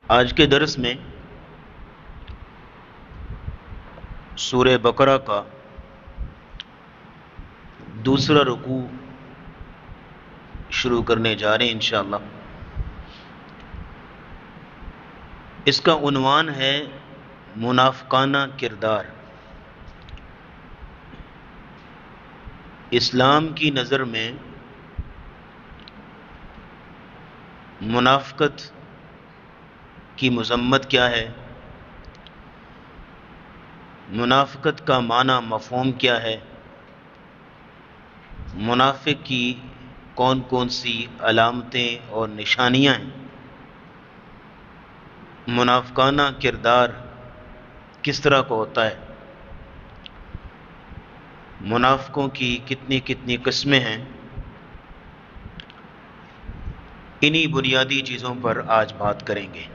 آج کے درس میں سورہ بقرہ کا دوسرا رکوع شروع کرنے جا رہے ہیں انشاءاللہ۔ اس کا عنوان ہے منافقانہ کردار۔ اسلام کی نظر میں منافقت کی مذمت کیا ہے، منافقت کا معنی مفہوم کیا ہے، منافق کی کون کون سی علامتیں اور نشانیاں ہیں، منافقانہ کردار کس طرح کا ہوتا ہے، منافقوں کی کتنی کتنی قسمیں ہیں، انہی بنیادی چیزوں پر آج بات کریں گے۔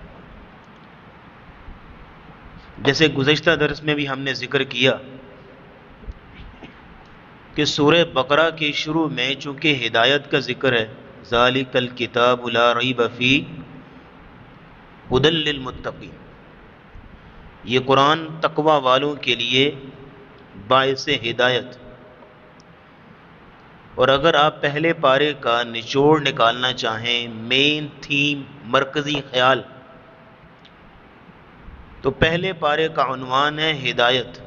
جیسے گزشتہ درس میں بھی ہم نے ذکر کیا کہ سورہ بقرہ کے شروع میں چونکہ ہدایت کا ذکر ہے، ذالک الکتاب لا ریب فیہ ھدی للمتقین، یہ قرآن تقوی والوں کے لیے باعث ہدایت۔ اور اگر آپ پہلے پارے کا نچوڑ نکالنا چاہیں، مین تھیم، مرکزی خیال، تو پہلے پارے کا عنوان ہے ہدایت۔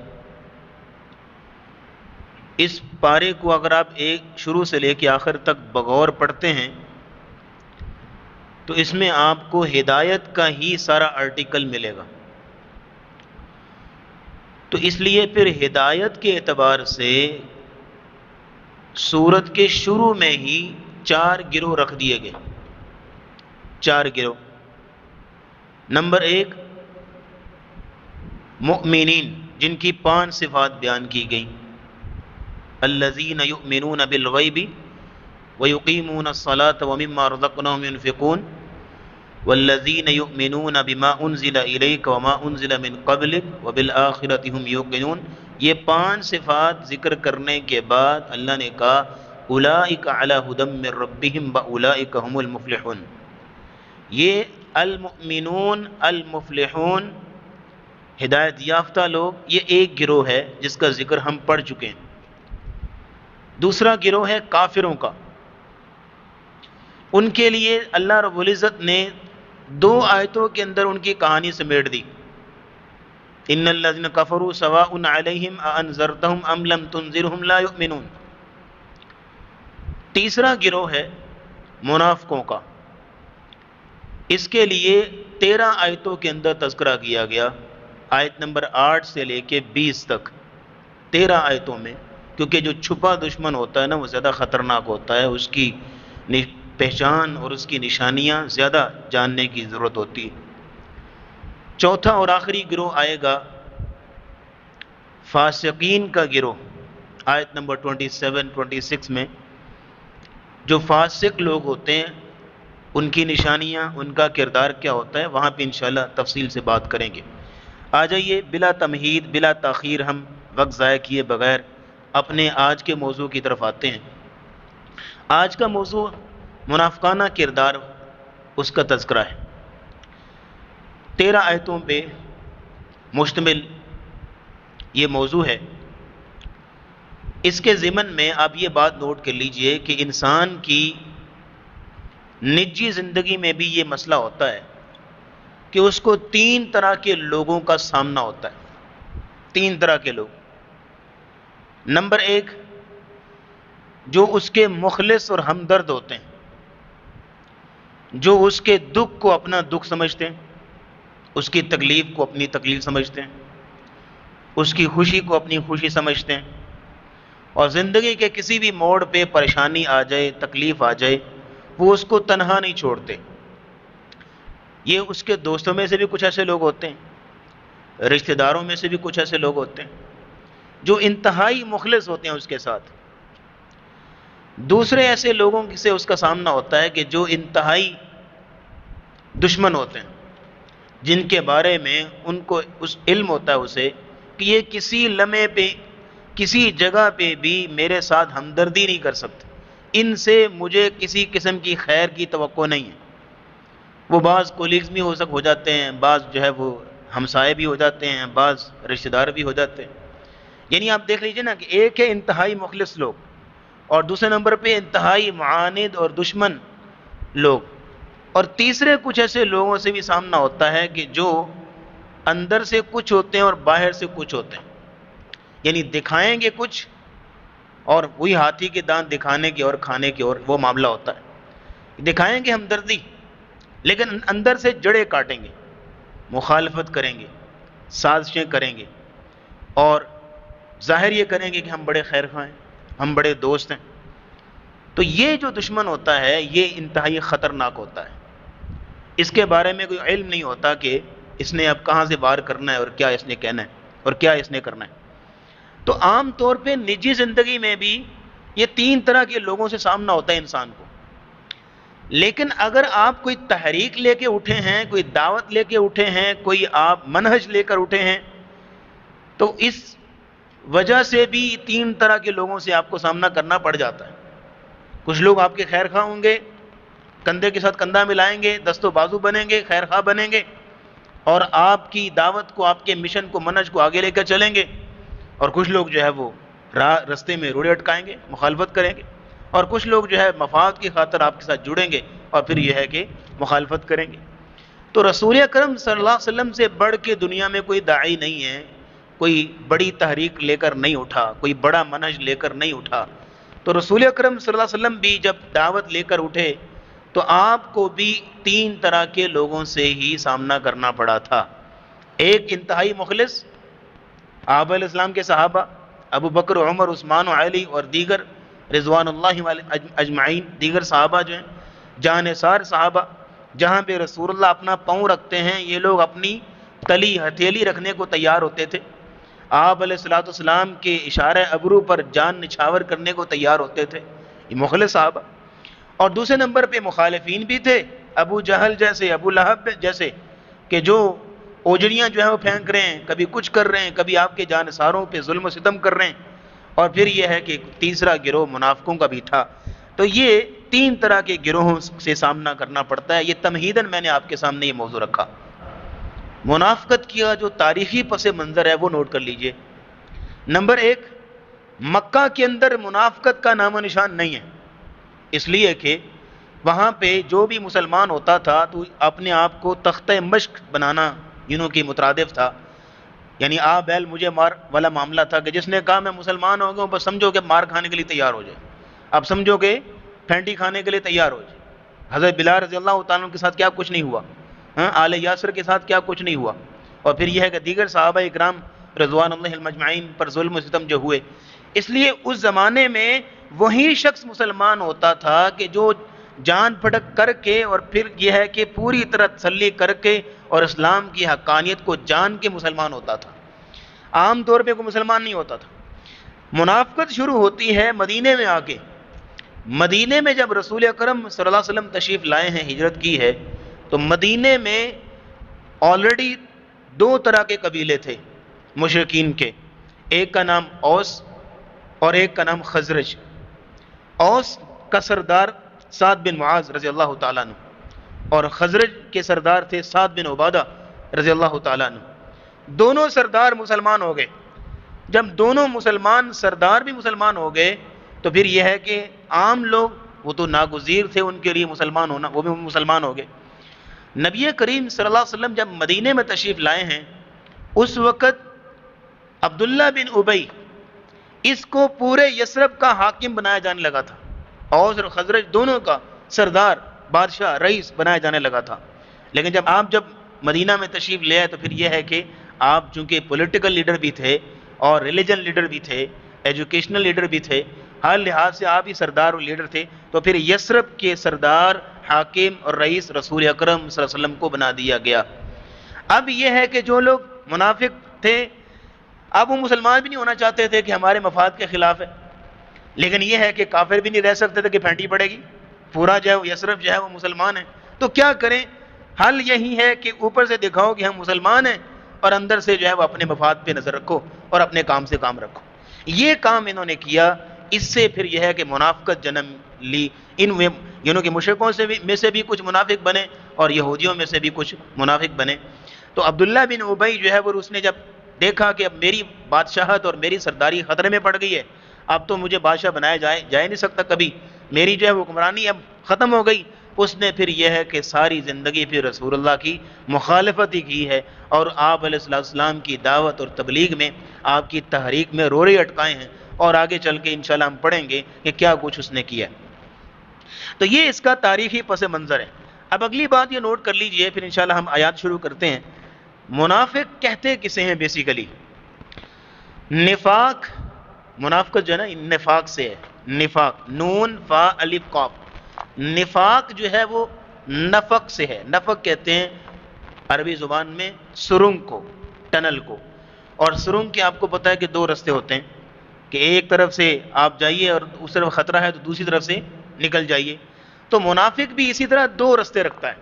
اس پارے کو اگر آپ شروع سے لے کے آخر تک بغور پڑھتے ہیں تو اس میں آپ کو ہدایت کا ہی سارا آرٹیکل ملے گا۔ تو اس لیے پھر ہدایت کے اعتبار سے سورت کے شروع میں ہی 4 گروہ رکھ دیے گئے۔ 4 گروہ۔ نمبر 1 مؤمنین، جن کی 5 صفات بیان کی گئیں، الذین یؤمنون بالغیب ویقیمون الصلاة ومما رزقناہم ينفقون والذین یؤمنون بما انزل الیک وما انزل من قبلک وبالآخرۃ هم یوقنون۔ یہ 5 صفات ذکر کرنے کے بعد اللہ نے کہا اولئک علی ھدی من ربہم واولئک ھم المفلحون۔ یہ المؤمنون المفلحون، ہدایت یافتہ لوگ، یہ ایک گروہ ہے جس کا ذکر ہم پڑھ چکے ہیں۔ دوسرا گروہ ہے کافروں کا۔ ان کے لیے اللہ رب العزت نے 2 آیتوں کے اندر ان کی کہانی سمیٹ دی، ان الذین کفروا سواء علیہم اانذرتہم ام لم تنذرہم لا یؤمنون۔ تیسرا گروہ ہے منافقوں کا، اس کے لیے 13 آیتوں کے اندر تذکرہ کیا گیا، آیت نمبر 8 سے لے کے 20 تک، 13 آیتوں میں، کیونکہ جو چھپا دشمن ہوتا ہے نا وہ زیادہ خطرناک ہوتا ہے، اس کی پہچان اور اس کی نشانیاں زیادہ جاننے کی ضرورت ہوتی ہے۔ چوتھا اور آخری گروہ آئے گا فاسقین کا گروہ، آیت نمبر 27-26 میں۔ جو فاسق لوگ ہوتے ہیں ان کی نشانیاں، ان کا کردار کیا ہوتا ہے، وہاں پہ انشاءاللہ تفصیل سے بات کریں گے۔ آ جائیے بلا تمہید بلا تاخیر، ہم وقت ضائع کیے بغیر اپنے آج کے موضوع کی طرف آتے ہیں۔ آج کا موضوع منافقانہ کردار، اس کا تذکرہ ہے۔ 13 آیتوں پہ مشتمل یہ موضوع ہے۔ اس کے ضمن میں آپ یہ بات نوٹ کر لیجئے کہ انسان کی نجی زندگی میں بھی یہ مسئلہ ہوتا ہے کہ اس کو 3 طرح کے لوگوں کا سامنا ہوتا ہے۔ 3 طرح کے لوگ۔ نمبر 1، جو اس کے مخلص اور ہمدرد ہوتے ہیں، جو اس کے دکھ کو اپنا دکھ سمجھتے ہیں، اس کی تکلیف کو اپنی تکلیف سمجھتے ہیں، اس کی خوشی کو اپنی خوشی سمجھتے ہیں، اور زندگی کے کسی بھی موڑ پہ پریشانی آ جائے، تکلیف آ جائے، وہ اس کو تنہا نہیں چھوڑتے۔ یہ اس کے دوستوں میں سے بھی کچھ ایسے لوگ ہوتے ہیں، رشتہ داروں میں سے بھی کچھ ایسے لوگ ہوتے ہیں جو انتہائی مخلص ہوتے ہیں اس کے ساتھ۔ دوسرے ایسے لوگوں سے اس کا سامنا ہوتا ہے کہ جو انتہائی دشمن ہوتے ہیں، جن کے بارے میں ان کو اس علم ہوتا ہے اسے کہ یہ کسی لمحے پہ، کسی جگہ پہ بھی میرے ساتھ ہمدردی نہیں کر سکتے، ان سے مجھے کسی قسم کی خیر کی توقع نہیں ہے۔ وہ بعض کولیگز بھی ہو جاتے ہیں، بعض جو ہے وہ ہمسائے بھی ہو جاتے ہیں، بعض رشتہ دار بھی ہو جاتے ہیں۔ یعنی آپ دیکھ لیجئے نا کہ ایک ہے انتہائی مخلص لوگ، اور دوسرے نمبر پہ انتہائی معاند اور دشمن لوگ، اور تیسرے کچھ ایسے لوگوں سے بھی سامنا ہوتا ہے کہ جو اندر سے کچھ ہوتے ہیں اور باہر سے کچھ ہوتے ہیں، یعنی دکھائیں گے کچھ اور وہی ہاتھی کے دانت دکھانے کی اور کھانے کی، اور وہ معاملہ ہوتا ہے۔ دکھائیں گے ہمدردی لیکن اندر سے جڑیں کاٹیں گے، مخالفت کریں گے، سازشیں کریں گے، اور ظاہر یہ کریں گے کہ ہم بڑے خیر خواہ ہیں، ہم بڑے دوست ہیں۔ تو یہ جو دشمن ہوتا ہے یہ انتہائی خطرناک ہوتا ہے، اس کے بارے میں کوئی علم نہیں ہوتا کہ اس نے اب کہاں سے وار کرنا ہے اور کیا اس نے کہنا ہے اور کیا اس نے کرنا ہے۔ تو عام طور پہ نجی زندگی میں بھی یہ تین طرح کے لوگوں سے سامنا ہوتا ہے انسان کو، لیکن اگر آپ کوئی تحریک لے کے اٹھے ہیں، کوئی دعوت لے کے اٹھے ہیں، کوئی آپ منہج لے کر اٹھے ہیں، تو اس وجہ سے بھی تین طرح کے لوگوں سے آپ کو سامنا کرنا پڑ جاتا ہے۔ کچھ لوگ آپ کے خیر خواہ ہوں گے، کندھے کے ساتھ کندھا ملائیں گے، دست و بازو بنیں گے، خیر خواہ بنیں گے، اور آپ کی دعوت کو، آپ کے مشن کو، منہج کو آگے لے کر چلیں گے۔ اور کچھ لوگ جو ہے وہ رستے میں روڑے اٹکائیں گے، مخالفت کریں گے، اور کچھ لوگ جو ہے مفاد کی خاطر آپ کے ساتھ جڑیں گے اور پھر یہ ہے کہ مخالفت کریں گے۔ تو رسول اکرم صلی اللہ علیہ وسلم سے بڑھ کے دنیا میں کوئی داعی نہیں ہے، کوئی بڑی تحریک لے کر نہیں اٹھا، کوئی بڑا منہج لے کر نہیں اٹھا۔ تو رسول اکرم صلی اللہ علیہ وسلم بھی جب دعوت لے کر اٹھے تو آپ کو بھی تین طرح کے لوگوں سے ہی سامنا کرنا پڑا تھا۔ ایک انتہائی مخلص، آبا علیہ السلام کے صحابہ ابو بکر، عمر، عثمان و علی اور دیگر رضوان اللہ اجمعین، دیگر صحابہ جو ہیں جانثار صحابہ، جہاں پہ رسول اللہ اپنا پاؤں رکھتے ہیں یہ لوگ اپنی تلی ہتھیلی رکھنے کو تیار ہوتے تھے، آپ علیہ الصلوۃ والسلام کے اشارہ ابرو پر جان نچھاور کرنے کو تیار ہوتے تھے، یہ مخلص صحابہ۔ اور دوسرے نمبر پہ مخالفین بھی تھے، ابو جہل جیسے، ابو لہب جیسے، کہ جو اوجڑیاں جو ہیں وہ پھینک رہے ہیں، کبھی کچھ کر رہے ہیں، کبھی آپ کے جانثاروں پہ ظلم و ستم کر رہے ہیں، اور پھر یہ ہے کہ تیسرا گروہ منافقوں کا بھی تھا۔ تو یہ تین طرح کے گروہوں سے سامنا کرنا پڑتا ہے۔ یہ تمہیداً میں نے آپ کے سامنے یہ موضوع رکھا۔ منافقت کا جو تاریخی پس منظر ہے وہ نوٹ کر لیجئے۔ نمبر ایک، مکہ کے اندر منافقت کا نام و نشان نہیں ہے، اس لیے کہ وہاں پہ جو بھی مسلمان ہوتا تھا تو اپنے آپ کو تختہ مشق بنانا کے مترادف تھا، یعنی آ بیل مجھے مار والا معاملہ تھا کہ جس نے کہا میں مسلمان ہو گیا ہوں، بس سمجھو کہ مار کھانے کے لیے تیار ہو جائے، اب سمجھو کہ پھینٹی کھانے کے لیے تیار ہو جائے۔ حضرت بلال رضی اللہ تعالیٰ عنہ کے ساتھ کیا کچھ نہیں ہوا، آل یاسر کے ساتھ کیا کچھ نہیں ہوا، اور پھر یہ ہے کہ دیگر صحابہ اکرام رضوان اللہ اجمعین پر ظلم و ستم جو ہوئے۔ اس لیے اس زمانے میں وہی شخص مسلمان ہوتا تھا کہ جو جان پھٹک کر کے اور پھر یہ ہے کہ پوری طرح تسلی کر کے اور اسلام کی حقانیت کو جان کے مسلمان ہوتا تھا، عام طور پہ کوئی مسلمان نہیں ہوتا تھا۔ منافقت شروع ہوتی ہے مدینے میں آ کے۔ مدینے میں جب رسول اکرم صلی اللہ علیہ وسلم تشریف لائے ہیں، ہجرت کی ہے، تو مدینے میں آلریڈی دو طرح کے قبیلے تھے مشرکین کے، ایک کا نام اوس اور ایک کا نام خزرج۔ اوس کا سردار سعد بن معاذ رضی اللہ تعالیٰ عنہ، اور خزرج کے سردار تھے سعد بن عبادہ رضی اللہ تعالیٰ عنہ۔ دونوں سردار مسلمان ہو گئے۔ جب دونوں مسلمان سردار بھی مسلمان ہو گئے تو پھر یہ ہے کہ عام لوگ، وہ تو ناگزیر تھے ان کے لیے مسلمان ہونا، وہ بھی مسلمان ہو گئے۔ نبی کریم صلی اللہ علیہ وسلم جب مدینے میں تشریف لائے ہیں، اس وقت عبداللہ بن ابی اس کو پورے یثرب کا حاکم بنایا جانے لگا تھا، اوس اور خزرج دونوں کا سردار، بادشاہ، رئیس بنایا جانے لگا تھا۔ لیکن جب مدینہ میں تشریف لے آئے تو پھر یہ ہے کہ آپ چونکہ پولیٹیکل لیڈر بھی تھے اور ریلیجن لیڈر بھی تھے، ایجوکیشنل لیڈر بھی تھے، ہر لحاظ سے آپ ہی سردار اور لیڈر تھے، تو پھر یثرب کے سردار، حاکم اور رئیس رسول اکرم صلی اللہ علیہ وسلم کو بنا دیا گیا۔ اب یہ ہے کہ جو لوگ منافق تھے، اب وہ مسلمان بھی نہیں ہونا چاہتے تھے کہ ہمارے مفاد کے خلاف ہے، لیکن یہ ہے کہ کافر بھی نہیں رہ سکتے تھے کہ پھینٹی پڑے گی، پورا جو ہے یثرب جو ہے وہ مسلمان ہے، تو کیا کریں؟ حل یہی ہے کہ اوپر سے دکھاؤ کہ ہم مسلمان ہیں اور اندر سے جو ہے وہ اپنے مفاد پہ نظر رکھو اور اپنے کام سے کام رکھو۔ یہ کام انہوں نے کیا، اس سے پھر یہ ہے کہ منافقت جنم لی۔ ان کے مشرکوں میں سے بھی کچھ منافق بنے اور یہودیوں میں سے بھی کچھ منافق بنے۔ تو عبداللہ بن ابی جو ہے وہ اس نے جب دیکھا کہ اب میری بادشاہت اور میری سرداری خطرے میں پڑ گئی ہے، اب تو مجھے بادشاہ بنایا جائے نہیں سکتا کبھی، میری جو ہے حکمرانی اب ختم ہو گئی، اس نے پھر یہ ہے کہ ساری زندگی پھر رسول اللہ کی مخالفت ہی کی ہے، اور آپ علیہ السلام کی دعوت اور تبلیغ میں، آپ کی تحریک میں روڑے اٹکائے ہیں، اور آگے چل کے انشاءاللہ ہم پڑھیں گے کہ کیا کچھ اس نے کیا۔ تو یہ اس کا تاریخی پس منظر ہے۔ اب اگلی بات یہ نوٹ کر لیجئے، پھر انشاءاللہ ہم آیات شروع کرتے ہیں۔ منافق کہتے کسے ہیں بیسیکلی؟ نفاق، منافقت جو ہے نا نفاق سے ہے، نفاق، نون فا الف قاف، نفاق جو ہے وہ نفق سے ہے۔ نفق کہتے ہیں عربی زبان میں سرنگ کو، ٹنل کو، اور سرنگ کے آپ کو پتہ ہے کہ دو رستے ہوتے ہیں، کہ ایک طرف سے آپ جائیے اور اس طرف خطرہ ہے تو دوسری طرف سے نکل جائیے۔ تو منافق بھی اسی طرح دو رستے رکھتا ہے،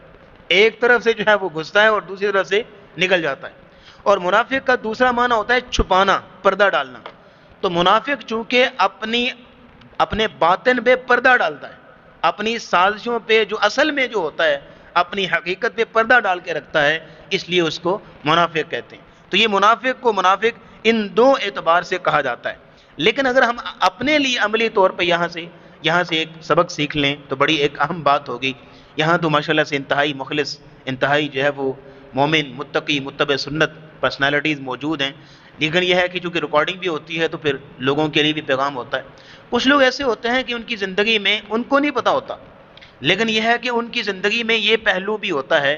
ایک طرف سے جو ہے وہ گھستا ہے اور دوسری طرف سے نکل جاتا ہے۔ اور منافق کا دوسرا معنی ہوتا ہے چھپانا، پردہ ڈالنا۔ تو منافق چونکہ اپنے باطن پہ پردہ ڈالتا ہے، اپنی سازشوں پہ جو اصل میں جو ہوتا ہے اپنی حقیقت پہ پردہ ڈال کے رکھتا ہے، اس لیے اس کو منافق کہتے ہیں۔ تو یہ منافق ان دو اعتبار سے کہا جاتا ہے۔ لیکن اگر ہم اپنے لیے عملی طور پہ یہاں سے ایک سبق سیکھ لیں تو بڑی ایک اہم بات ہوگی۔ یہاں تو ماشاءاللہ سے انتہائی مخلص، انتہائی جو ہے وہ مومن، متقی، متبع سنت پرسنالٹیز موجود ہیں، لیکن یہ ہے کہ چونکہ ریکارڈنگ بھی ہوتی ہے تو پھر لوگوں کے لیے بھی پیغام ہوتا ہے۔ کچھ لوگ ایسے ہوتے ہیں کہ ان کی زندگی میں ان کو نہیں پتہ ہوتا، لیکن یہ ہے کہ ان کی زندگی میں یہ پہلو بھی ہوتا ہے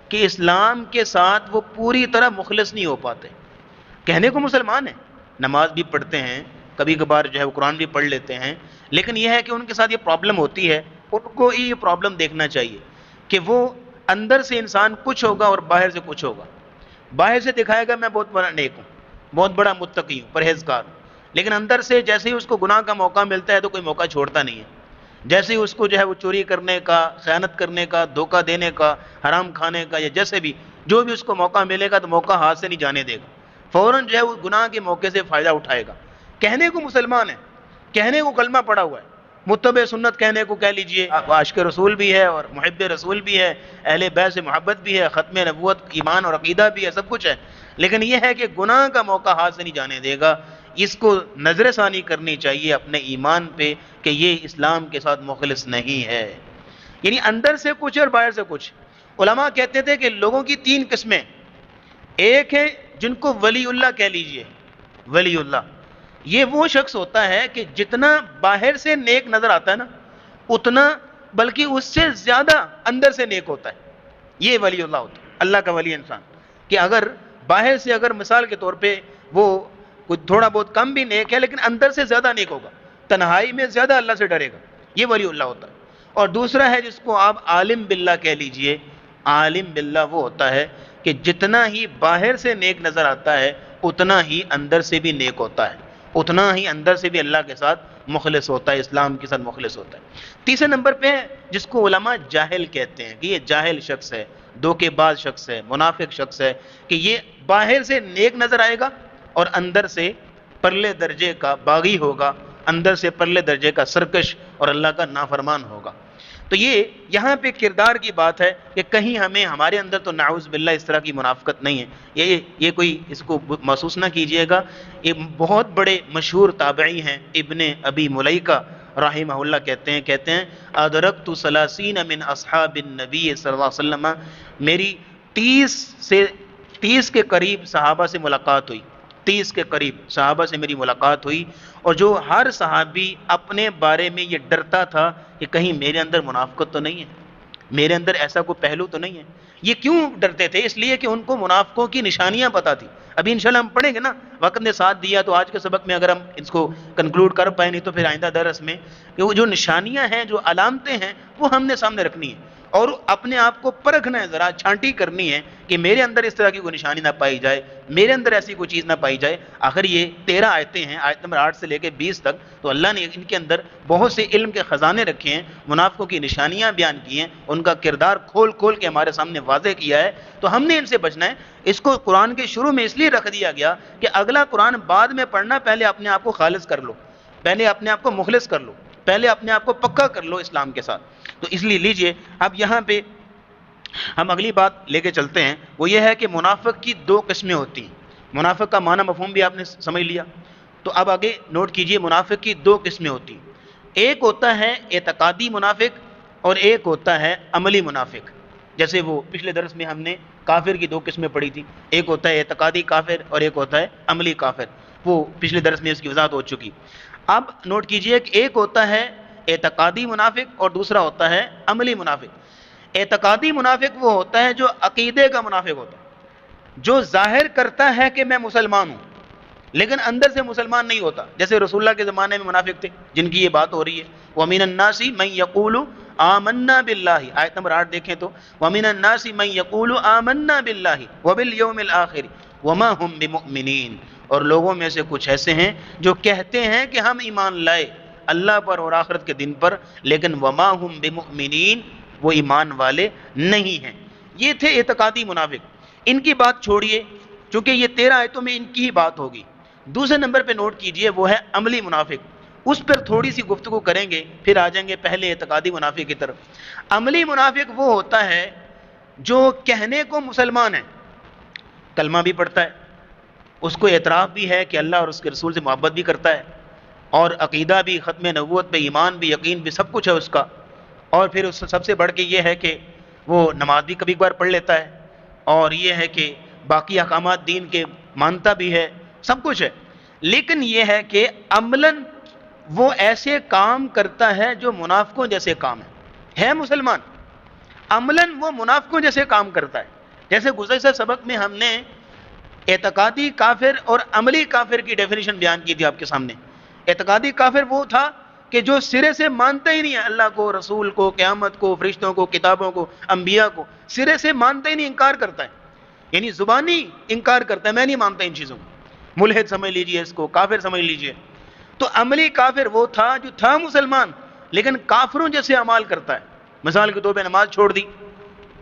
کہ اسلام کے ساتھ وہ پوری طرح مخلص نہیں ہو پاتے۔ کہنے کو مسلمان ہیں، نماز بھی پڑھتے ہیں، کبھی کبھار جو ہے وہ قرآن بھی پڑھ لیتے ہیں، لیکن یہ ہے کہ ان کے ساتھ یہ پرابلم ہوتی ہے۔ ان کو یہ پرابلم دیکھنا چاہیے کہ وہ اندر سے انسان کچھ ہوگا اور باہر سے کچھ ہوگا۔ باہر سے دکھائے گا میں بہت بڑا نیک ہوں، بہت بڑا متقی ہوں، پرہیزگار ہوں، لیکن اندر سے جیسے ہی اس کو گناہ کا موقع ملتا ہے تو کوئی موقع چھوڑتا نہیں ہے۔ جیسے ہی اس کو جو ہے وہ چوری کرنے کا، خیانت کرنے کا، دھوکہ دینے کا، حرام کھانے کا، یا جیسے بھی جو بھی اس کو موقع ملے گا تو موقع ہاتھ سے نہیں جانے دے گا، فوراً جو ہے وہ گناہ کے موقع سے فائدہ اٹھائے گا۔ کہنے کو مسلمان ہے، کہنے کو کلمہ پڑا ہوا ہے، متبع سنت کہنے کو کہہ لیجئے، عاشق رسول بھی ہے اور محب رسول بھی ہے، اہل بیت سے محبت بھی ہے، ختم نبوت ایمان اور عقیدہ بھی ہے، سب کچھ ہے، لیکن یہ ہے کہ گناہ کا موقع ہاتھ سے نہیں جانے دے گا۔ اس کو نظر ثانی کرنی چاہیے اپنے ایمان پہ کہ یہ اسلام کے ساتھ مخلص نہیں ہے، یعنی اندر سے کچھ اور باہر سے کچھ۔ علماء کہتے تھے کہ لوگوں کی تین قسمیں، ایک ہے جن کو ولی اللہ کہہ لیجئے، ولی اللہ، یہ وہ شخص ہوتا ہے کہ جتنا باہر سے نیک نظر آتا ہے نا، اتنا بلکہ اس سے زیادہ اندر سے نیک ہوتا ہے۔ یہ ولی اللہ ہوتا ہے، اللہ کا ولی انسان، کہ اگر باہر سے اگر مثال کے طور پہ وہ کچھ تھوڑا بہت کم بھی نیک ہے لیکن اندر سے زیادہ نیک ہوگا، تنہائی میں زیادہ اللہ سے ڈرے گا، یہ ولی اللہ ہوتا ہے۔ اور دوسرا ہے جس کو آپ عالم باللہ کہہ لیجئے، عالم باللہ وہ ہوتا ہے کہ جتنا ہی باہر سے نیک نظر آتا ہے اتنا ہی اندر سے بھی نیک ہوتا ہے، اتنا ہی اندر سے بھی اللہ کے ساتھ مخلص ہوتا ہے، اسلام کے ساتھ مخلص ہوتا ہے۔ تیسرے نمبر پہ ہے جس کو علماء جاہل کہتے ہیں، کہ یہ جاہل شخص ہے، دھوکے باز شخص ہے، منافق شخص ہے، کہ یہ باہر سے نیک نظر آئے گا اور اندر سے پرلے درجے کا باغی ہوگا، اندر سے پرلے درجے کا سرکش اور اللہ کا نافرمان ہوگا۔ تو یہ یہاں پہ کردار کی بات ہے کہ کہیں ہمارے اندر تو نعوذ باللہ اس طرح کی منافقت نہیں ہے۔ یہ کوئی اس کو محسوس نہ کیجئے گا۔ یہ بہت بڑے مشہور تابعی ہیں ابن ابی ملیکہ رحمہ اللہ کہتے ہیں ادرکت 30 من اصحاب النبی صلی اللہ علیہ وسلم، میری 30 کے قریب صحابہ سے ملاقات ہوئی، 30 کے قریب صحابہ سے میری ملاقات ہوئی، اور جو ہر صحابی اپنے بارے میں یہ ڈرتا تھا کہ کہیں میرے اندر منافقت تو نہیں ہے، میرے اندر ایسا کوئی پہلو تو نہیں ہے۔ یہ کیوں ڈرتے تھے؟ اس لیے کہ ان کو منافقوں کی نشانیاں پتہ تھی۔ ابھی انشاءاللہ ہم پڑھیں گے نا، وقت نے ساتھ دیا تو آج کے سبق میں اگر ہم اس کو کنکلوڈ کر پائیں، نہیں تو پھر آئندہ درس میں کہ وہ جو نشانیاں ہیں، جو علامتیں ہیں، وہ ہم نے سامنے رکھنی ہیں اور اپنے آپ کو پرکھنا ہے، ذرا چھانٹی کرنی ہے کہ میرے اندر اس طرح کی کوئی نشانی نہ پائی جائے، میرے اندر ایسی کوئی چیز نہ پائی جائے۔ آخر یہ 13 آیتیں ہیں، آیت نمبر 8 سے لے کے 20 تک، تو اللہ نے ان کے اندر بہت سے علم کے خزانے رکھے ہیں، منافقوں کی نشانیاں بیان کی ہیں، ان کا کردار کھول کھول کے ہمارے سامنے واضح کیا ہے، تو ہم نے ان سے بچنا ہے۔ اس کو قرآن کے شروع میں اس لیے رکھ دیا گیا کہ اگلا قرآن بعد میں پڑھنا، پہلے اپنے آپ کو خالص کر لو، پہلے اپنے آپ کو مخلص کر لو، پہلے اپنے آپ کو پکا کر لو اسلام کے ساتھ۔ تو اس لیے لیجئے اب یہاں پہ ہم اگلی بات لے کے چلتے ہیں، وہ یہ ہے کہ منافق کی دو قسمیں ہوتی ہیں۔ منافق کا معنی مفہوم بھی آپ نے سمجھ لیا، تو اب آگے نوٹ کیجئے، منافق کی دو قسمیں ہوتی ہیں۔ ایک ہوتا ہے اعتقادی منافق اور ایک ہوتا ہے عملی منافق۔ جیسے وہ پچھلے درس میں ہم نے کافر کی دو قسمیں پڑھی تھی، ایک ہوتا ہے اعتقادی کافر اور ایک ہوتا ہے عملی کافر، وہ پچھلے درس میں اس کی وضاحت ہو چکی۔ اب نوٹ کیجئے کہ ایک ہوتا ہے اعتقادی منافق اور دوسرا ہوتا ہے عملی منافق۔ اعتقادی منافق وہ ہوتا ہے جو عقیدے کا منافق ہوتا ہے، جو ظاہر کرتا ہے کہ میں مسلمان ہوں لیکن اندر سے مسلمان نہیں ہوتا، جیسے رسول اللہ کے زمانے میں منافق تھے جن کی یہ بات ہو رہی ہے۔ وَمِنَ النَّاسِ مَن يَقُولُ آمَنَّا بِاللَّهِ، آیت نمبر 8 دیکھیں تو وَمِنَ النَّاسِ مَن يَقُولُ آمَنَّا بِاللَّهِ وَبِالْيَوْمِ الْآخِرِ وَمَا هُمْ بِمُؤْمِنِينَ، اور لوگوں میں سے کچھ ایسے ہیں جو کہتے ہیں کہ ہم ایمان لائے اللہ پر اور آخرت کے دن پر، لیکن وَمَا هُمْ بِمُؤْمِنِينَ، وہ ایمان والے نہیں ہیں۔ یہ تھے اعتقادی منافق۔ ان کی بات چھوڑیے چونکہ یہ 13 آیتوں میں ان کی ہی بات ہوگی۔ دوسرے نمبر پہ نوٹ کیجئے وہ ہے عملی منافق، اس پر تھوڑی سی گفتگو کریں گے، پھر آ جائیں گے پہلے اعتقادی منافق کی طرف۔ عملی منافق وہ ہوتا ہے جو کہنے کو مسلمان ہے، کلمہ بھی پڑھتا ہے، اس کو اعتراف بھی ہے کہ اللہ اور اس کے رسول سے محبت بھی کرتا ہے، اور عقیدہ بھی، ختم نبوت پہ ایمان بھی، یقین بھی، سب کچھ ہے اس کا، اور پھر اس سے سب سے بڑھ کے یہ ہے کہ وہ نماز بھی کبھی کبھار پڑھ لیتا ہے، اور یہ ہے کہ باقی احکامات دین کے مانتا بھی ہے، سب کچھ ہے۔ لیکن یہ ہے کہ عملاً وہ ایسے کام کرتا ہے جو منافقوں جیسے کام ہے مسلمان، عملاً وہ منافقوں جیسے کام کرتا ہے۔ جیسے گزشتہ سبق میں ہم نے اعتقادی کافر اور عملی کافر کی ڈیفینیشن بیان کی تھی آپ کے سامنے۔ اعتقادی کافر وہ تھا کہ جو سرے سے مانتا ہی نہیں ہے اللہ کو، رسول کو، قیامت کو، فرشتوں کو، کتابوں کو، انبیاء کو، سرے سے مانتا ہی نہیں، انکار کرتا ہے، یعنی زبانی انکار کرتا ہے، میں نہیں مانتا ان چیزوں کو، ملحد سمجھ لیجئے اس کو، کافر سمجھ لیجئے۔ تو عملی کافر وہ تھا جو تھا مسلمان لیکن کافروں جیسے اعمال کرتا ہے۔ مثال کے طور پہ نماز چھوڑ دی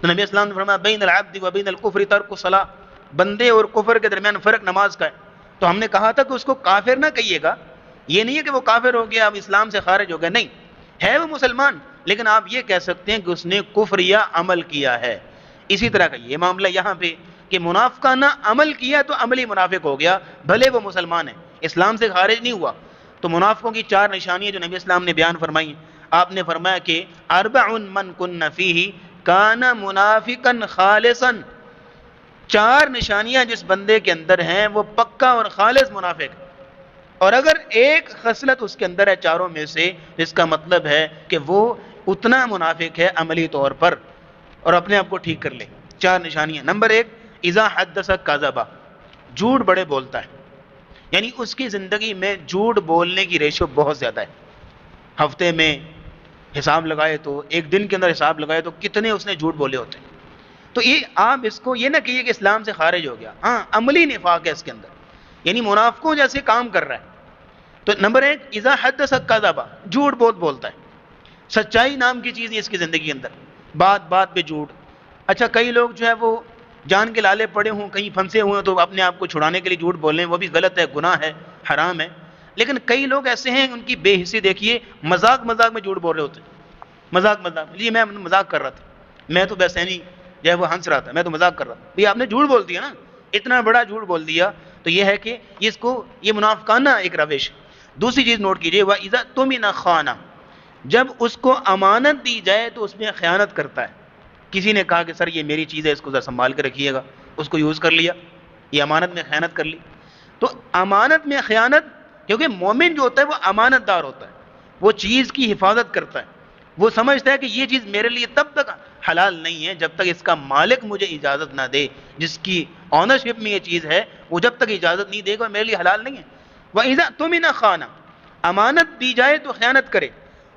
تو نبی اسلام نے فرمایا بین العبد و بین الکفر ترک الصلاۃ، بندے اور کفر کے درمیان فرق نماز کا ہے۔ تو ہم نے کہا تھا کہ اس کو کافر نہ کہیے گا، یہ نہیں ہے کہ وہ کافر ہو گیا اب اسلام سے خارج ہو گیا، نہیں، ہے وہ مسلمان لیکن آپ یہ کہہ سکتے ہیں کہ اس نے کفر یا عمل کیا ہے۔ اسی طرح کا یہ معاملہ یہاں پہ کہ منافقانہ عمل کیا تو عملی منافق ہو گیا، بھلے وہ مسلمان ہے، اسلام سے خارج نہیں ہوا۔ تو منافقوں کی 4 نشانیاں جو نبی اسلام نے بیان فرمائی، آپ نے فرمایا کہ اربع من کن فیہ کان منافقا خالصا، 4 نشانیاں جس بندے کے اندر ہیں وہ پکا اور خالص منافق، اور اگر ایک خصلت اس کے اندر ہے چاروں میں سے، اس کا مطلب ہے کہ وہ اتنا منافق ہے عملی طور پر، اور اپنے آپ کو ٹھیک کر لے۔ 4 نشانیاں۔ نمبر 1، اذا حدث کذب، جھوٹ بڑے بولتا ہے، یعنی اس کی زندگی میں جھوٹ بولنے کی ریشو بہت زیادہ ہے۔ ہفتے میں حساب لگائے تو، ایک دن کے اندر حساب لگائے تو کتنے اس نے جھوٹ بولے ہوتے ہیں۔ تو یہ آپ اس کو یہ نہ کہیے کہ اسلام سے خارج ہو گیا، ہاں عملی نفاق ہے اس کے اندر، یعنی منافقوں جیسے کام کر رہا ہے۔ تو نمبر 1، اذا حدث کذب، جھوٹ بہت بولتا ہے، سچائی نام کی چیز نہیں اس کی زندگی کے اندر، بات بات پہ جھوٹ۔ اچھا کئی لوگ جو ہے وہ جان کے لالے پڑے ہوں، کہیں پھنسے ہوئے تو اپنے آپ کو چھڑانے کے لیے جھوٹ بولیں، وہ بھی غلط ہے، گناہ ہے، حرام ہے۔ لیکن کئی لوگ ایسے ہیں ان کی بے حسی دیکھیے، مذاق مذاق میں جھوٹ بول رہے ہوتے ہیں، مذاق مذاق، جی میں مذاق کر رہا تھا، میں تو ویسے نہیں، جو ہے وہ ہنس رہا تھا، میں تو مذاق کر رہا تھا۔ بھئی آپ نے جھوٹ بول دیا نا، اتنا بڑا جھوٹ بول دیا، تو یہ ہے کہ اس کو یہ منافقانہ ایک روش۔ دوسری چیز نوٹ کیجئے، وَإِذَا اؤْتُمِنَ خَانَ، جب اس کو امانت دی جائے تو اس میں خیانت کرتا ہے۔ کسی نے کہا کہ سر یہ میری چیز ہے، اس کو ذرا سنبھال کے رکھیے گا، اس کو یوز کر لیا، یہ امانت میں خیانت کر لی۔ تو امانت میں خیانت، کیونکہ مومن جو ہوتا ہے وہ امانت دار ہوتا ہے، وہ چیز کی حفاظت کرتا ہے، وہ سمجھتا ہے کہ یہ چیز میرے لیے تب تک حلال نہیں ہے جب تک اس کا مالک مجھے اجازت نہ دے، جس کی آنرشپ میں یہ چیز ہے وہ جب تک اجازت نہیں دے گا میرے لیے حلال نہیں ہے۔ وَإِذَا اؤْتُمِنَ خَانَ، امانت دی جائے تو خیانت کرے۔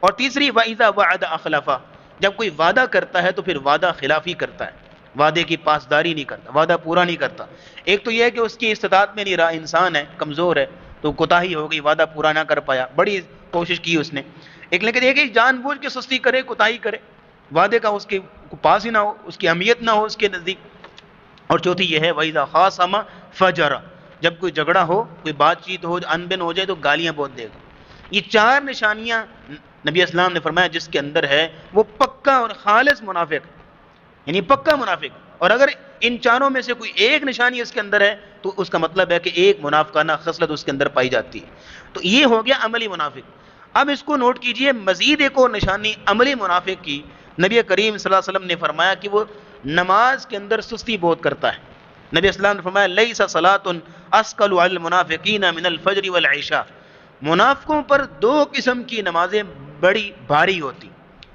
اور تیسری، وَإِذَا وَعَدَ أَخْلَفَ، جب کوئی وعدہ کرتا ہے تو پھر وعدہ خلافی کرتا ہے، وعدے کی پاسداری نہیں کرتا، وعدہ پورا نہیں کرتا۔ ایک تو یہ ہے کہ اس کی استطاعت میں نہیں رہا، انسان ہے، کمزور ہے، تو کوتاہی ہو گئی، وعدہ پورا نہ کر پایا، بڑی کوشش کی اس نے۔ ایک لیکن ایک جان بوجھ کے سستی کرے، کوتاہی کرے، وعدے کا اس کے پاس ہی نہ ہو، اس کی اہمیت نہ ہو اس کے نزدیک۔ اور چوتھی یہ ہے وَإِذَا خَاصَمَ فَجَرَ، جب کوئی جھگڑا ہو، کوئی بات چیت ہو، ان بن ہو جائے تو گالیاں بہت دے گا۔ یہ 4 نشانیاں نبی اسلام نے فرمایا جس کے اندر ہے وہ پکا اور خالص منافق۔ یعنی پکا منافق. اور اگر ان چاروں میں سے کوئی ایک نشانی اس کے اندر ہے تو اس کا مطلب ہے کہ ایک منافقانہ خصلت اس کے اندر پائی جاتی ہے. تو یہ ہو گیا عملی منافق. اب اس کو نوٹ کیجئے, مزید ایک اور نشانی عملی منافق کی نبی کریم صلی اللہ علیہ وسلم نے فرمایا کہ وہ نماز کے اندر سستی بہت کرتا ہے. نبی اسلام نے فرمایا لیس صلاۃ اثقل علی المنافقین من الفجر والعشاء, منافقوں پر دو قسم کی نمازیں بڑی بھاری ہوتی,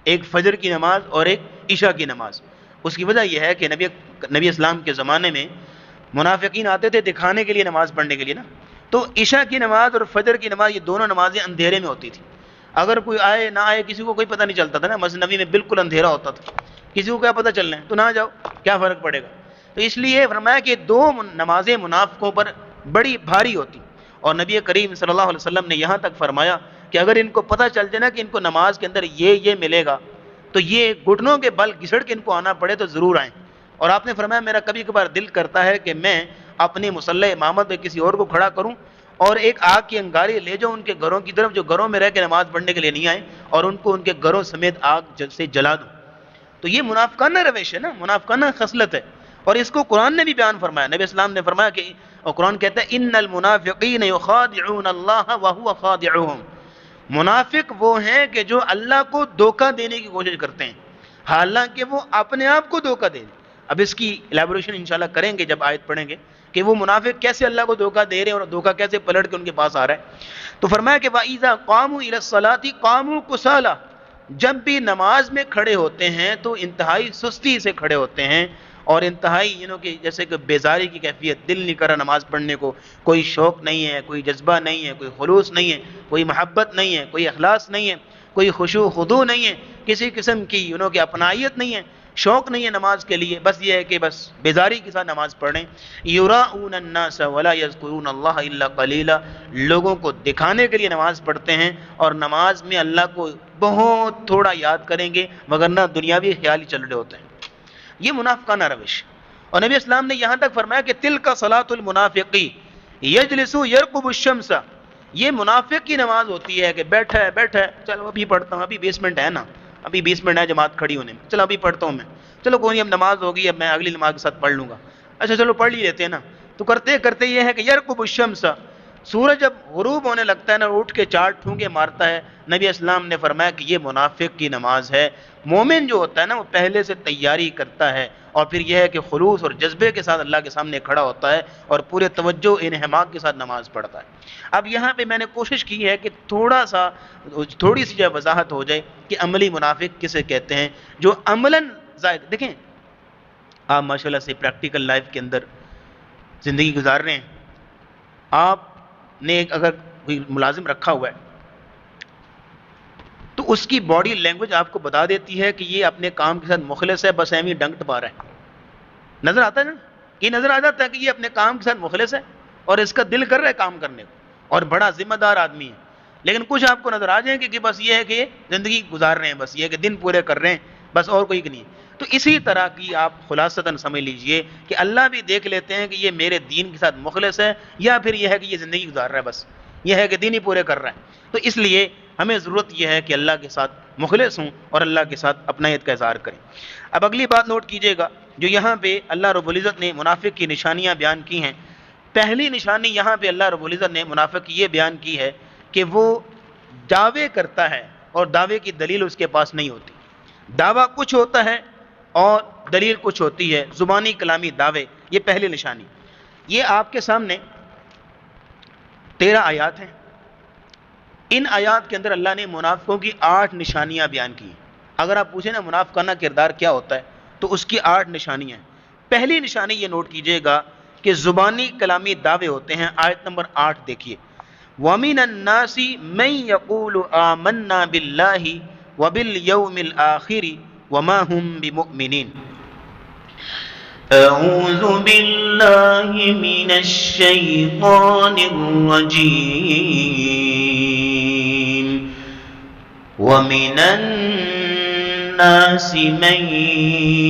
ایک فجر کی نماز اور ایک عشاء کی نماز. اس کی وجہ یہ ہے کہ نبی اسلام کے زمانے میں منافقین آتے تھے دکھانے کے لیے نماز پڑھنے کے لیے نا, تو عشاء کی نماز اور فجر کی نماز یہ دونوں نمازیں اندھیرے میں ہوتی تھی. اگر کوئی آئے نہ آئے کسی کو کوئی پتہ نہیں چلتا تھا نا, مسجد نبی میں بالکل اندھیرا ہوتا تھا, کسی کو کیا پتہ چلنا ہے, تو نہ جاؤ, کیا فرق پڑے گا. تو اس لیے فرمایا کہ دو نمازیں منافقوں پر بڑی بھاری ہوتی. اور نبی کریم صلی اللہ علیہ وسلم نے یہاں تک فرمایا کہ اگر ان کو پتہ چل جائے نا کہ ان کو نماز کے اندر یہ ملے گا تو یہ گھٹنوں کے بل گھسڑ کے ان کو آنا پڑے تو ضرور آئیں. اور آپ نے فرمایا میرا کبھی کبھار دل کرتا ہے کہ میں اپنے مصلی امامت میں کسی اور کو کھڑا کروں اور ایک آگ کی انگاری لے جاؤں ان کے گھروں کی طرف جو گھروں میں رہ کے نماز پڑھنے کے لیے نہیں آئیں, اور ان کو ان کے گھروں سمیت آگ سے جلا دوں. تو یہ منافقانہ روش ہے نا, منافقانہ خصلت ہے. اور اس کو قرآن نے بھی بیان فرمایا. نبی اسلام نے فرمایا کہ, اور قرآن کہتا ہے ان المنافقین یخادعون اللہ وهو خادعهم, منافق وہ ہیں کہ جو اللہ کو دھوکہ دینے کی کوشش کرتے ہیں حالانکہ وہ اپنے آپ کو دھوکہ دیں. اب اس کی ایلیبوریشن انشاءاللہ کریں گے جب آیت پڑھیں گے کہ وہ منافق کیسے اللہ کو دھوکہ دے رہے ہیں اور دھوکہ کیسے پلٹ کے ان کے پاس آ رہا ہے. تو فرمایا کہ وَإِذَا قَامُوا إِلَى الصَّلَاةِ قَامُوا كُسَالَىٰ, جب بھی نماز میں کھڑے ہوتے ہیں تو انتہائی سستی سے کھڑے ہوتے ہیں اور انتہائی کہ جیسے کہ بیزاری کی کیفیت, دل نہیں کر رہا نماز پڑھنے کو, کوئی شوق نہیں ہے, کوئی جذبہ نہیں ہے, کوئی خلوص نہیں ہے, کوئی محبت نہیں ہے, کوئی اخلاص نہیں ہے, کوئی خشوع خضوع نہیں ہے, کسی قسم کی کہ اپنائیت نہیں ہے, شوق نہیں ہے نماز کے لیے, بس یہ ہے کہ بس بیزاری کے ساتھ نماز پڑھیں. یراؤن الناس ولا یذکرون اللہ الا قلیلا, لوگوں کو دکھانے کے لیے نماز پڑھتے ہیں اور نماز میں اللہ کو بہت تھوڑا یاد کریں گے وگرنہ دنیاوی خیال ہی چل رہے ہوتے ہیں. یہ منافقانہ روش. اور نبی اسلام نے یہاں تک فرمایا کہ تلک صلاۃ المنافقی یجلس یرقب الشمس, یہ منافق کی نماز ہوتی ہے کہ بیٹھا ہے چلو ابھی پڑھتا ہوں, ابھی 20 منٹ ہے نا, ابھی 20 منٹ ہے جماعت کھڑی ہونے میں, چلو ابھی پڑھتا ہوں میں, چلو کوئی نہیں اب نماز ہوگی اب میں اگلی نماز کے ساتھ پڑھ لوں گا, اچھا چلو پڑھ ہی لیتے ہیں نا. تو کرتے کرتے یہ ہے کہ یرقب الشمس, سورج جب غروب ہونے لگتا ہے نا اٹھ کے 4 ٹھونگے مارتا ہے. نبی اسلام نے فرمایا کہ یہ منافق کی نماز ہے. مومن جو ہوتا ہے نا وہ پہلے سے تیاری کرتا ہے اور پھر یہ ہے کہ خلوص اور جذبے کے ساتھ اللہ کے سامنے کھڑا ہوتا ہے اور پورے توجہ انہماک کے ساتھ نماز پڑھتا ہے. اب یہاں پہ میں نے کوشش کی ہے کہ تھوڑی سی جو وضاحت ہو جائے کہ عملی منافق کسے کہتے ہیں, جو عملاً ظاہر. دیکھیں آپ ماشاءاللہ سے پریکٹیکل لائف کے اندر زندگی گزار رہے ہیں, آپ نے اگر کوئی ملازم رکھا ہوا ہے تو اس کی باڈی لینگویج آپ کو بتا دیتی ہے کہ یہ اپنے کام کے ساتھ مخلص ہے, بس ایویں ڈنک ٹپا رہا ہے. نظر آتا ہے نا, یہ نظر آ جاتا ہے کہ یہ اپنے کام کے ساتھ مخلص ہے اور اس کا دل کر رہا ہے کام کرنے کو اور بڑا ذمہ دار آدمی ہے. لیکن کچھ آپ کو نظر آ جائیں کہ بس یہ ہے کہ زندگی گزار رہے ہیں, بس یہ ہے کہ دن پورے کر رہے ہیں, بس اور کوئی نہیں. تو اسی طرح کی آپ خلاصتاً سمجھ لیجئے کہ اللہ بھی دیکھ لیتے ہیں کہ یہ میرے دین کے ساتھ مخلص ہے یا پھر یہ ہے کہ یہ زندگی گزار رہا ہے, بس یہ ہے کہ دین ہی پورے کر رہا ہے. تو اس لیے ہمیں ضرورت یہ ہے کہ اللہ کے ساتھ مخلص ہوں اور اللہ کے ساتھ اپنائیت کا اظہار کریں. اب اگلی بات نوٹ کیجئے گا جو یہاں پہ اللہ رب العزت نے منافق کی نشانیاں بیان کی ہیں. پہلی نشانی یہاں پہ اللہ رب العزت نے منافق کی یہ بیان کی ہے کہ وہ دعوے کرتا ہے اور دعوے کی دلیل اس کے پاس نہیں ہوتی. دعویٰ کچھ ہوتا ہے اور دلیل کچھ ہوتی ہے, زبانی کلامی دعوے. یہ پہلی نشانی. یہ آپ کے سامنے 13 آیات ہیں. ان آیات کے اندر اللہ نے منافقوں کی 8 نشانیاں بیان کی. اگر آپ پوچھیں نا منافقانہ کردار کیا ہوتا ہے تو اس کی 8 نشانیاں ہیں. پہلی نشانی یہ نوٹ کیجئے گا کہ زبانی کلامی دعوے ہوتے ہیں. آیت نمبر 8 دیکھیے, وَمِنَ النَّاسِ مَن يَقُولُ آمَنَّا بِاللَّهِ وَبِالْيَوْمِ الْآخِرِ وَمَا هُمْ بِمُؤْمِنِينَ. اعوذ باللہ من الشیطان الرجیم. وَمِنَ النَّاسِ مَن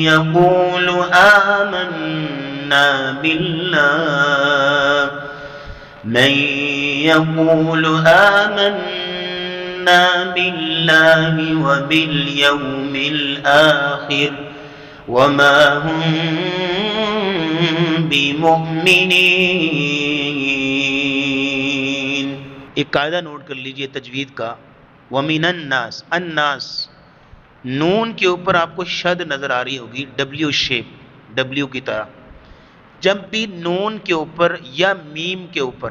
يَقُولُ آمَنَّا بِاللَّهِ وَبِالْيَوْمِ الْآخِرِ وما هم بمؤمنین۔ ایک قاعدہ نوٹ کر لیجئے تجوید کا، وَمِنَ النَّاسِ، الناس نون کے اوپر آپ کو شد نظر آ رہی ہوگی، ڈبلیو شیپ، ڈبلیو کی طرح۔ جب بھی نون کے اوپر یا میم کے اوپر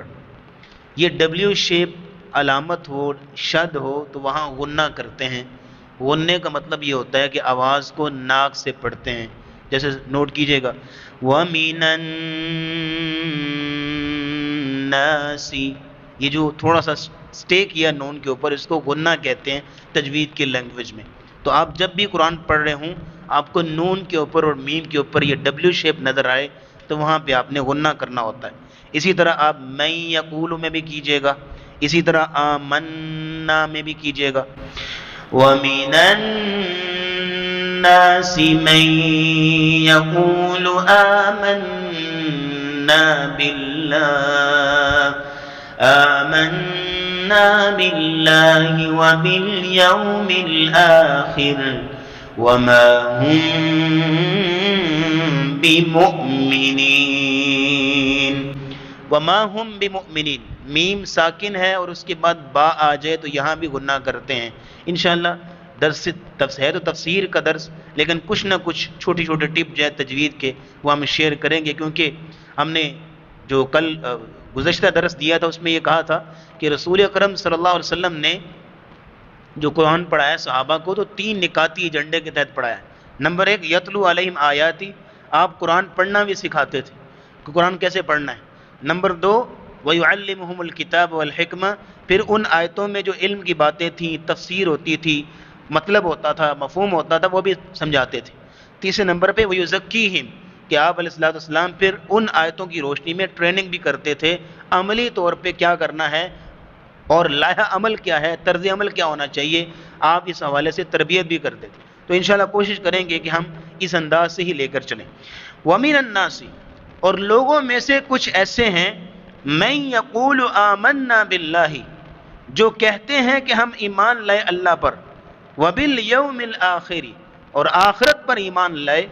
یہ ڈبلیو شیپ علامت ہو، شد ہو، تو وہاں غنہ کرتے ہیں۔ غننے کا مطلب یہ ہوتا ہے کہ آواز کو ناک سے پڑھتے ہیں، جیسے نوٹ کیجئے گا وَمِنَ النَّاسِ، یہ جو تھوڑا سا سٹے کیا نون کے اوپر، اس کو غنہ کہتے ہیں تجوید کے لینگویج میں۔ تو آپ جب بھی قرآن پڑھ رہے ہوں، آپ کو نون کے اوپر اور میم کے اوپر یہ ڈبلیو شیپ نظر آئے تو وہاں پہ آپ نے غنہ کرنا ہوتا ہے۔ اسی طرح آپ من یقول میں بھی کیجئے گا، اسی طرح آمنا میں بھی کیجئے گا، وَمِنَ النَّاسِ مَن يَقُولُ آمَنَّا بِاللَّهِ وَبِالْيَوْمِ الْآخِرِ وَمَا هُمْ بِمُؤْمِنِينَ۔ وَمَا هُمْ بِمُؤْمِنِينَ، میم ساکن ہے اور اس کے بعد با آ جائے تو یہاں بھی غنہ کرتے ہیں۔ انشاءاللہ درس ہے تو تفسیر کا درس، لیکن کچھ نہ کچھ چھوٹی چھوٹے ٹپ جو ہے تجوید کے وہ ہم شیئر کریں گے، کیونکہ ہم نے جو کل گزشتہ درس دیا تھا اس میں یہ کہا تھا کہ رسول اکرم صلی اللہ علیہ وسلم نے جو قرآن پڑھایا صحابہ کو تو 3 نکاتی ایجنڈے کے تحت پڑھایا۔ نمبر 1 یتلو علیہم آیاتی، آپ قرآن پڑھنا بھی سکھاتے تھے کہ قرآن کیسے پڑھنا ہے۔ نمبر 2 وَيُعَلِّمُهُمُ الْكِتَابَ وَالْحِكْمَةَ، پھر ان آیتوں میں جو علم کی باتیں تھیں، تفسیر ہوتی تھی، مطلب ہوتا تھا، مفہوم ہوتا تھا، وہ بھی سمجھاتے تھے۔ تیسرے نمبر پہ وَيُزَكِّيهِمْ، کہ آپ علیہ السلام پھر ان آیتوں کی روشنی میں ٹریننگ بھی کرتے تھے، عملی طور پہ کیا کرنا ہے اور لائحہ عمل کیا ہے، طرز عمل کیا ہونا چاہیے، آپ اس حوالے سے تربیت بھی کرتے تھے۔ تو انشاءاللہ کوشش کریں گے کہ ہم اس انداز سے ہی لے کر چلیں۔ وَمِنَ النَّاسِ، اور لوگوں میں سے کچھ ایسے ہیں، مَن یقول آمنا باللہ، جو کہتے ہیں کہ ہم ایمان لائے اللہ پر، وبالیوم الآخر، اور آخرت پر ایمان لائے،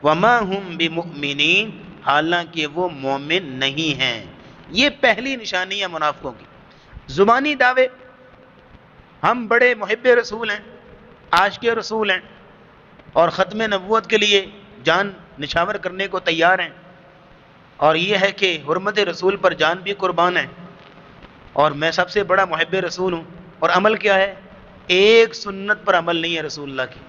وما ہم بمؤمنین، حالانکہ وہ مومن نہیں ہیں۔ یہ پہلی نشانی ہے منافقوں کی، زبانی دعوے، ہم بڑے محب رسول ہیں، عاشق رسول ہیں، اور ختم نبوت کے لیے جان نچھاور کرنے کو تیار ہیں، اور یہ ہے کہ حرمت رسول پر جان بھی قربان ہے، اور میں سب سے بڑا محب رسول ہوں، اور عمل کیا ہے؟ ایک سنت پر عمل نہیں ہے رسول اللہ کی،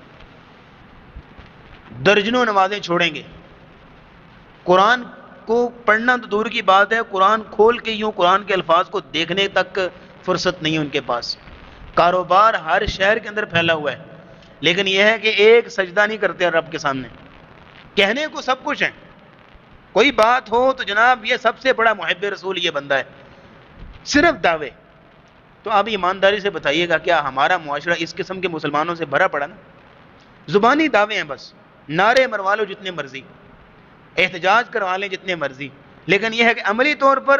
درجنوں نمازیں چھوڑیں گے، قرآن کو پڑھنا تو دور کی بات ہے، قرآن کھول کے یوں قرآن کے الفاظ کو دیکھنے تک فرصت نہیں ہے ان کے پاس، کاروبار ہر شہر کے اندر پھیلا ہوا ہے، لیکن یہ ہے کہ ایک سجدہ نہیں کرتے رب کے سامنے۔ کہنے کو سب کچھ ہے، کوئی بات ہو تو جناب یہ سب سے بڑا محب رسول یہ بندہ ہے، صرف دعوے۔ تو آپ ایمانداری سے بتائیے گا کیا ہمارا معاشرہ اس قسم کے مسلمانوں سے بھرا پڑا نا؟ زبانی دعوے ہیں بس، نعرے مروا لو جتنے مرضی، احتجاج کروا لیں جتنے مرضی، لیکن یہ ہے کہ عملی طور پر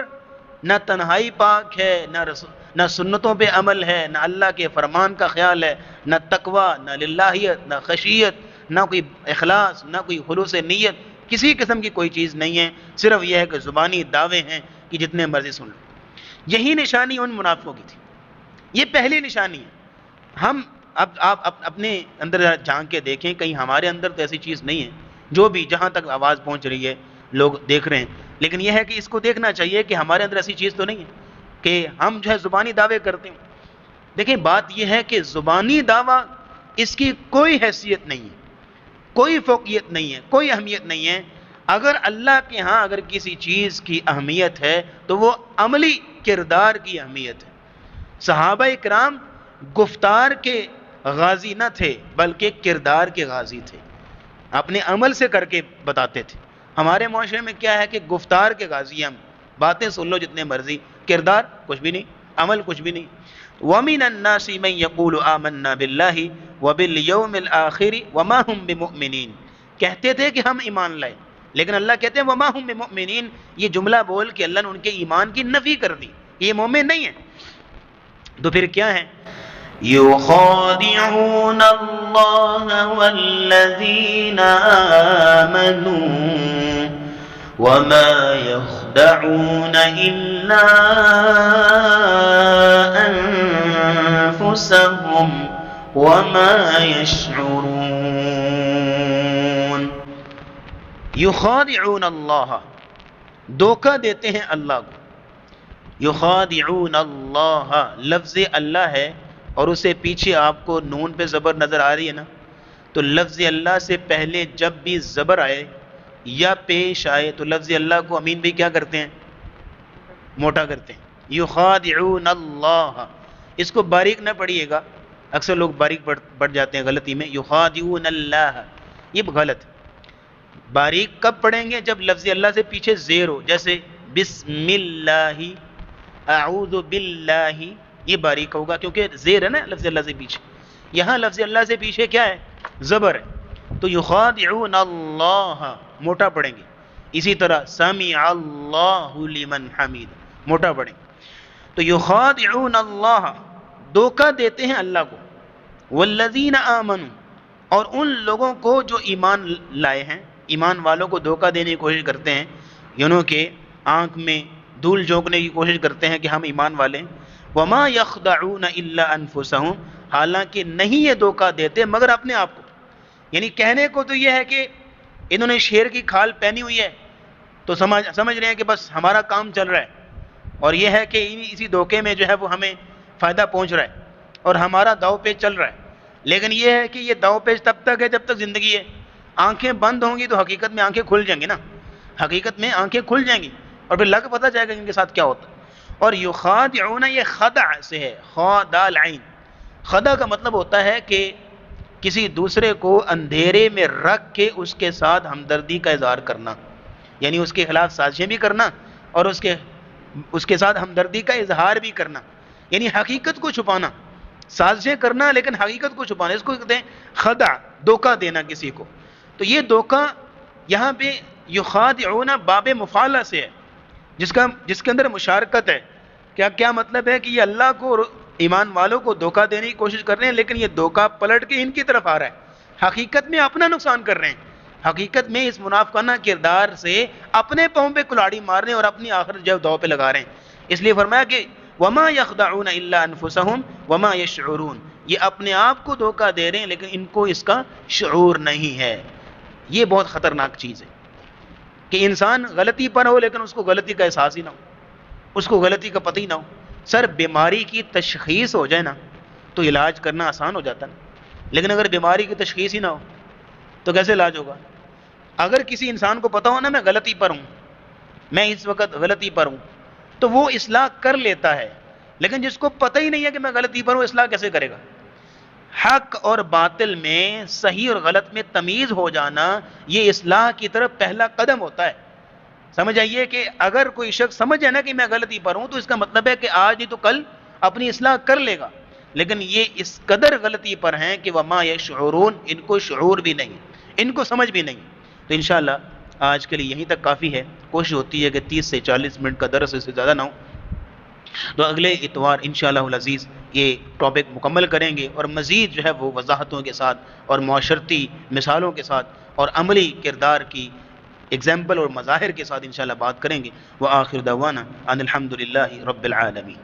نہ تنہائی پاک ہے، نہ سنتوں پہ عمل ہے، نہ اللہ کے فرمان کا خیال ہے، نہ تقوی، نہ للہیت، نہ خشیت، نہ کوئی اخلاص، نہ کوئی خلوص نیت، کسی قسم کی کوئی چیز نہیں ہے، صرف یہ ہے کہ زبانی دعوے ہیں کہ جتنے مرضی سن لو۔ یہی نشانی ان منافقوں کی تھی، یہ پہلی نشانی ہے۔ ہم اب آپ اپنے اندر جھانک کے دیکھیں، کہیں ہمارے اندر تو ایسی چیز نہیں ہے، جو بھی جہاں تک آواز پہنچ رہی ہے لوگ دیکھ رہے ہیں، لیکن یہ ہے کہ اس کو دیکھنا چاہیے کہ ہمارے اندر ایسی چیز تو نہیں ہے کہ ہم جو ہے زبانی دعوے کرتے ہیں۔ دیکھیں بات یہ ہے کہ زبانی دعویٰ اس کی کوئی حیثیت نہیں ہے، کوئی فوقیت نہیں ہے، کوئی اہمیت نہیں ہے۔ اگر اللہ کے ہاں اگر کسی چیز کی اہمیت ہے تو وہ عملی کردار کی اہمیت ہے۔ صحابہ اکرام گفتار کے غازی نہ تھے بلکہ کردار کے غازی تھے، اپنے عمل سے کر کے بتاتے تھے۔ ہمارے معاشرے میں کیا ہے کہ گفتار کے غازی ہم، باتیں سن لو جتنے مرضی، کردار کچھ بھی نہیں، عمل کچھ بھی نہیں۔ وَمِنَ النَّاسِ مَن يَقُولُ آمَنَّا بِاللَّهِ وَبِالْيَوْمِ الْآخِرِ وَمَا هُمْ بِمُؤْمِنِينَ، کہتے تھے کہ ہم ایمان لائے، لیکن اللہ کہتے ہیں وَمَا هُمْ بِمُؤْمِنِينَ، یہ جملہ بول کے اللہ نے ان کے ایمان کی نفی کر دی، یہ مومن نہیں ہے۔ تو پھر کیا ہے؟ يخادعون الله والذين آمنوا وما يخدعون إلا أنفسهم وما يشعرون. يخادعون اللہ، دھوکہ دیتے ہیں اللہ کو. یخادعون اللہ، لفظ اللہ ہے اور اسے پیچھے آپ کو نون پہ زبر نظر آ رہی ہے نا، تو لفظ اللہ سے پہلے جب بھی زبر آئے یا پیش آئے تو لفظ اللہ کو امین بھی کیا کرتے ہیں؟ موٹا کرتے ہیں. یخادعون اللہ، اس کو باریک نہ پڑھیے گا، اکثر لوگ باریک پڑھ جاتے ہیں غلطی میں. یخادعون اللہ، یہ غلط. باریک کب پڑھیں گے؟ جب لفظ اللہ سے پیچھے زیر ہو، جیسے بسم اللہ، اعوذ باللہ، یہ باریک ہوگا کیونکہ زیر ہے نا لفظ اللہ سے پیچھے. یہاں لفظ اللہ سے پیچھے کیا ہے؟ زبر ہے. تو یخادعون اللہ موٹا پڑھیں گے. اسی طرح سمع اللہ لمن حمید موٹا پڑھیں گے. تو یخادعون اللہ، دھوکہ دیتے ہیں اللہ کو. والذین آمنوا، اور ان لوگوں کو جو ایمان لائے ہیں، ایمان والوں کو دھوکہ دینے کی کوشش کرتے ہیں، یعنی کہ آنکھ میں دھول جھونکنے کی کوشش کرتے ہیں کہ ہم ایمان والے ہیں. وما یخدعون الا انفسهم، حالانکہ نہیں یہ دھوکہ دیتے مگر اپنے آپ کو. یعنی کہنے کو تو یہ ہے کہ انہوں نے شیر کی کھال پہنی ہوئی ہے تو سمجھ رہے ہیں کہ بس ہمارا کام چل رہا ہے، اور یہ ہے کہ اسی دھوکے میں جو ہے وہ ہمیں فائدہ پہنچ رہا ہے اور ہمارا داؤ پیچ چل رہا ہے. لیکن یہ ہے کہ یہ داؤ پیچ تب تک ہے جب تک زندگی ہے. آنکھیں بند ہوں گی تو حقیقت میں آنکھیں کھل جائیں گی نا، حقیقت میں آنکھیں کھل جائیں گی اور پھر لگ پتہ جائے گا ان کے ساتھ کیا ہوتا ہے. اور یخادعون، یہ خدع سے ہے، خادال عین. خدع کا مطلب ہوتا ہے کہ کسی دوسرے کو اندھیرے میں رکھ کے اس کے ساتھ ہمدردی کا اظہار کرنا، یعنی اس کے خلاف سازشیں بھی کرنا اور اس کے ساتھ ہمدردی کا اظہار بھی کرنا، یعنی حقیقت کو چھپانا. سازشیں کرنا لیکن حقیقت کو چھپانا، اس کو کہتے ہیں خدع، دھوکہ دینا کسی کو. تو یہ دھوکہ یہاں پہ یخادعون باب مفعلہ سے ہے، جس کے اندر مشارکت ہے. کیا مطلب ہے کہ یہ اللہ کو، ایمان والوں کو دھوکہ دینے کی کوشش کر رہے ہیں، لیکن یہ دھوکہ پلٹ کے ان کی طرف آ رہا ہے. حقیقت میں اپنا نقصان کر رہے ہیں، حقیقت میں اس منافقانہ کردار سے اپنے پاؤں پہ کلاڑی مار رہے ہیں اور اپنی آخرت جو داؤ پہ لگا رہے ہیں. اس لیے فرمایا کہ وما یخدعون الا انفسهم وما یشعرون، یہ اپنے آپ کو دھوکہ دے رہے ہیں لیکن ان کو اس کا شعور نہیں ہے. یہ بہت خطرناک چیز ہے کہ انسان غلطی پر ہو لیکن اس کو غلطی کا احساس ہی نہ ہو، اس کو غلطی کا پتہ ہی نہ ہو. سر بیماری کی تشخیص ہو جائے نا تو علاج کرنا آسان ہو جاتا نا، لیکن اگر بیماری کی تشخیص ہی نہ ہو تو کیسے علاج ہوگا؟ اگر کسی انسان کو پتا ہو نا میں غلطی پر ہوں، میں اس وقت غلطی پر ہوں، تو وہ اصلاح کر لیتا ہے. لیکن جس کو پتہ ہی نہیں ہے کہ میں غلطی پر ہوں، اصلاح کیسے کرے گا؟ حق اور باطل میں، صحیح اور غلط میں تمیز ہو جانا، یہ اصلاح کی طرف پہلا قدم ہوتا ہے. سمجھ آئیے کہ اگر کوئی شخص سمجھ ہے نا کہ میں غلطی پر ہوں تو اس کا مطلب ہے کہ آج نہیں تو کل اپنی اصلاح کر لے گا. لیکن یہ اس قدر غلطی پر ہیں کہ وما یشعرون، ان کو شعور بھی نہیں، ان کو سمجھ بھی نہیں. تو انشاءاللہ آج کے لیے یہیں تک کافی ہے. کوشش ہوتی ہے کہ 30 سے 40 منٹ کا درس اس سے زیادہ نہ ہو. تو اگلے اتوار انشاءاللہ العزیز یہ ٹاپک مکمل کریں گے اور مزید جو ہے وہ وضاحتوں کے ساتھ اور معاشرتی مثالوں کے ساتھ اور عملی کردار کی ایگزامپل اور مظاہر کے ساتھ انشاءاللہ بات کریں گے. وآخر دعوانا ان الحمدللہ رب العالمین.